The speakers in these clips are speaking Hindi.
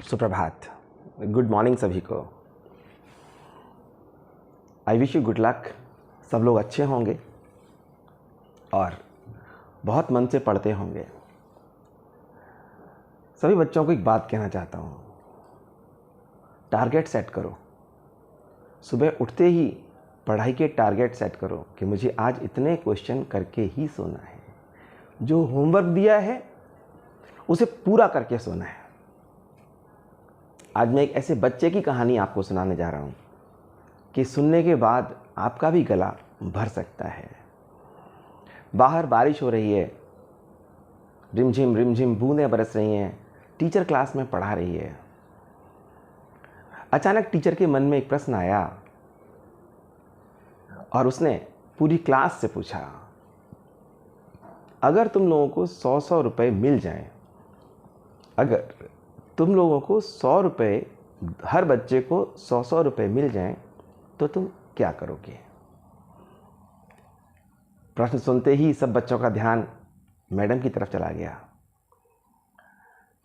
सुप्रभात, गुड मॉर्निंग सभी को। I wish you good luck. सब लोग अच्छे होंगे और बहुत मन से पढ़ते होंगे। सभी बच्चों को एक बात कहना चाहता हूँ, टारगेट सेट करो। सुबह उठते ही पढ़ाई के टारगेट सेट करो कि मुझे आज इतने क्वेश्चन करके ही सोना है। जो होमवर्क दिया है उसे पूरा करके सोना है। आज मैं एक ऐसे बच्चे की कहानी आपको सुनाने जा रहा हूँ कि सुनने के बाद आपका भी गला भर सकता है। बाहर बारिश हो रही है, रिमझिम बूंदें बरस रही हैं। टीचर क्लास में पढ़ा रही है। अचानक टीचर के मन में एक प्रश्न आया और उसने पूरी क्लास से पूछा, अगर तुम लोगों को 100 रुपए मिल जाएं, अगर तुम लोगों को 100 रुपये, हर बच्चे को 100 रुपये मिल जाएं, तो तुम क्या करोगे? प्रश्न सुनते ही सब बच्चों का ध्यान मैडम की तरफ चला गया।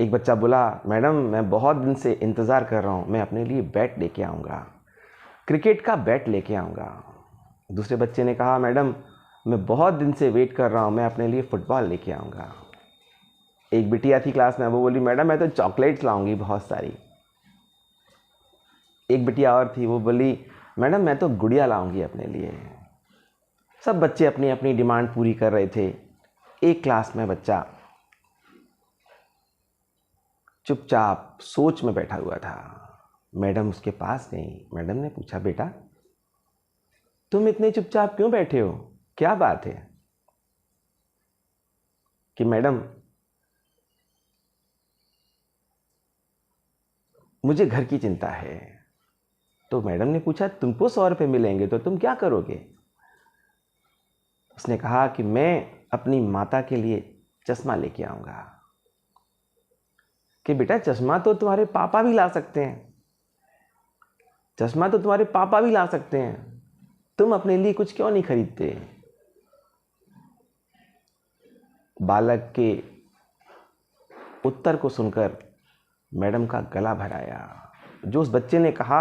एक बच्चा बोला, मैडम मैं बहुत दिन से इंतज़ार कर रहा हूँ, मैं अपने लिए बैट लेके आऊँगा, क्रिकेट का बैट लेके आऊँगा। दूसरे बच्चे ने कहा, मैडम मैं बहुत दिन से वेट कर रहा हूँ, मैं अपने लिए फ़ुटबॉल लेके आऊँगा। एक बिटिया थी क्लास में, वो बोली, मैडम मैं तो चॉकलेट्स लाऊंगी बहुत सारी। एक बिटिया और थी, वो बोली, मैडम मैं तो गुड़िया लाऊंगी अपने लिए। सब बच्चे अपनी अपनी डिमांड पूरी कर रहे थे। एक क्लास में बच्चा चुपचाप सोच में बैठा हुआ था। मैडम उसके पास गई। मैडम ने पूछा, बेटा तुम इतने चुपचाप क्यों बैठे हो, क्या बात है? कि मैडम मुझे घर की चिंता है। तो मैडम ने पूछा, तुमको 100 रुपये मिलेंगे तो तुम क्या करोगे? उसने कहा कि मैं अपनी माता के लिए चश्मा लेके आऊँगा। कि बेटा चश्मा तो तुम्हारे पापा भी ला सकते हैं, चश्मा तो तुम्हारे पापा भी ला सकते हैं, तुम अपने लिए कुछ क्यों नहीं खरीदते? बालक के उत्तर को सुनकर मैडम का गला भर आया। जो उस बच्चे ने कहा,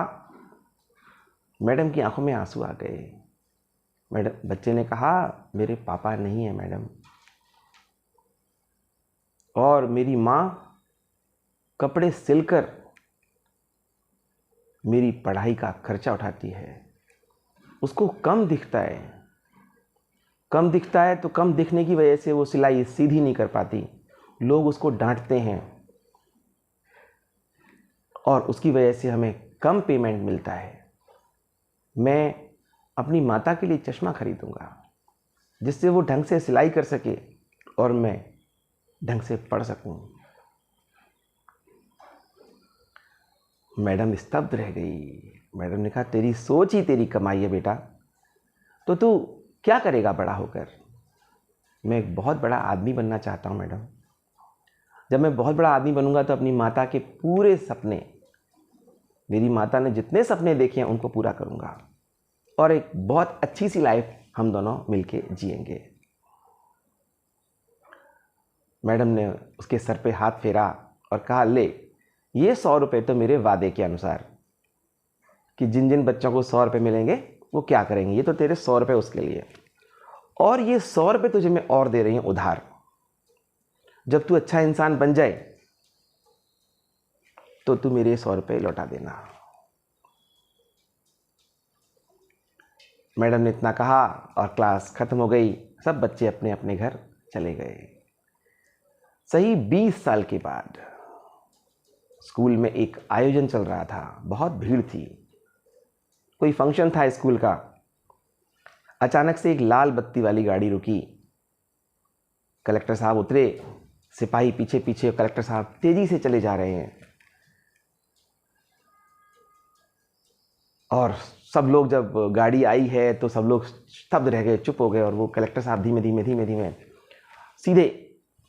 मैडम की आंखों में आंसू आ गए। बच्चे ने कहा, मेरे पापा नहीं है मैडम, और मेरी माँ कपड़े सिलकर मेरी पढ़ाई का खर्चा उठाती है। उसको कम दिखता है, तो कम दिखने की वजह से वो सिलाई सीधी नहीं कर पाती। लोग उसको डांटते हैं और उसकी वजह से हमें कम पेमेंट मिलता है। मैं अपनी माता के लिए चश्मा खरीदूंगा जिससे वो ढंग से सिलाई कर सके और मैं ढंग से पढ़ सकूं। मैडम स्तब्ध रह गई। मैडम ने कहा, तेरी सोच ही तेरी कमाई है बेटा, तो तू क्या करेगा बड़ा होकर? मैं एक बहुत बड़ा आदमी बनना चाहता हूं मैडम। जब मैं बहुत बड़ा आदमी बनूंगा तो अपनी माता के पूरे सपने, मेरी माता ने जितने सपने देखे हैं उनको पूरा करूंगा और एक बहुत अच्छी सी लाइफ हम दोनों मिलके जिएंगे। मैडम ने उसके सर पे हाथ फेरा और कहा, ले ये 100 रुपये तो मेरे वादे के अनुसार, कि जिन जिन बच्चों को 100 रुपये मिलेंगे वो क्या करेंगे, ये तो तेरे 100 रुपये उसके लिए, और ये 100 रुपये तुझे मैं और दे रही हूँ उधार। जब तू अच्छा इंसान बन जाए तो तू मेरे 100 रुपये लौटा देना। मैडम ने इतना कहा और क्लास खत्म हो गई। सब बच्चे अपने अपने घर चले गए। सही 20 साल के बाद स्कूल में एक आयोजन चल रहा था। बहुत भीड़ थी, कोई फंक्शन था स्कूल का। अचानक से एक लाल बत्ती वाली गाड़ी रुकी। कलेक्टर साहब उतरे, सिपाही पीछे पीछे, कलेक्टर साहब तेजी से चले जा रहे हैं। और सब लोग, जब गाड़ी आई है तो सब लोग स्तब्ध रह गए, चुप हो गए, और वो कलेक्टर साहब धीमे धीमे सीधे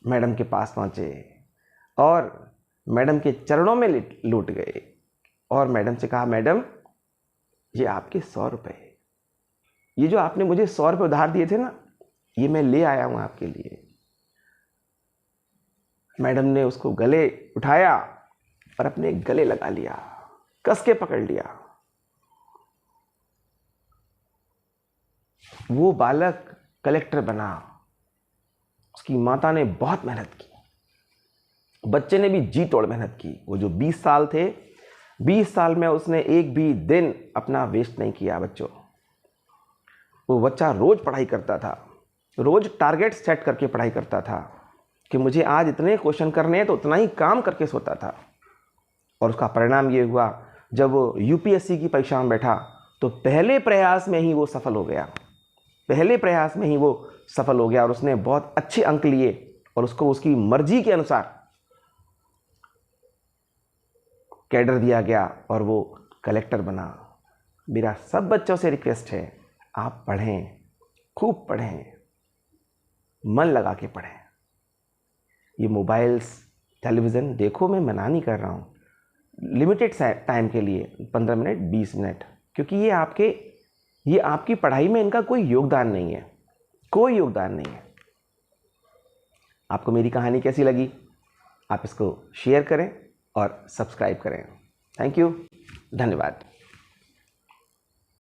मैडम के पास पहुंचे और मैडम के चरणों में लूट गए और मैडम से कहा, मैडम ये आपके 100 रुपये, ये जो आपने मुझे 100 रुपये उधार दिए थे ना, ये मैं ले आया हूं आपके लिए। मैडम ने उसको गले उठाया और अपने गले लगा लिया, कस के पकड़ लिया। वो बालक कलेक्टर बना। उसकी माता ने बहुत मेहनत की, बच्चे ने भी जी तोड़ मेहनत की। वो जो 20 साल थे, 20 साल में उसने एक भी दिन अपना वेस्ट नहीं किया। बच्चों, वो बच्चा रोज पढ़ाई करता था, रोज टारगेट सेट करके पढ़ाई करता था कि मुझे आज इतने क्वेश्चन करने हैं, तो उतना ही काम करके सोता था। और उसका परिणाम ये हुआ, जब वो यूपीएससी की परीक्षा में बैठा तो पहले प्रयास में ही वो सफल हो गया। पहले प्रयास में ही वो सफल हो गया और उसने बहुत अच्छे अंक लिए और उसको उसकी मर्जी के अनुसार कैडर दिया गया और वो कलेक्टर बना। मेरा सब बच्चों से रिक्वेस्ट है, आप पढ़ें, खूब पढ़ें, मन लगा के पढ़ें। ये मोबाइल्स, टेलीविज़न देखो, मैं मना नहीं कर रहा हूँ, लिमिटेड टाइम के लिए 15 मिनट 20 मिनट, क्योंकि ये आपकी पढ़ाई में इनका कोई योगदान नहीं है, कोई योगदान नहीं है। आपको मेरी कहानी कैसी लगी? आप इसको शेयर करें और सब्सक्राइब करें। थैंक यू, धन्यवाद।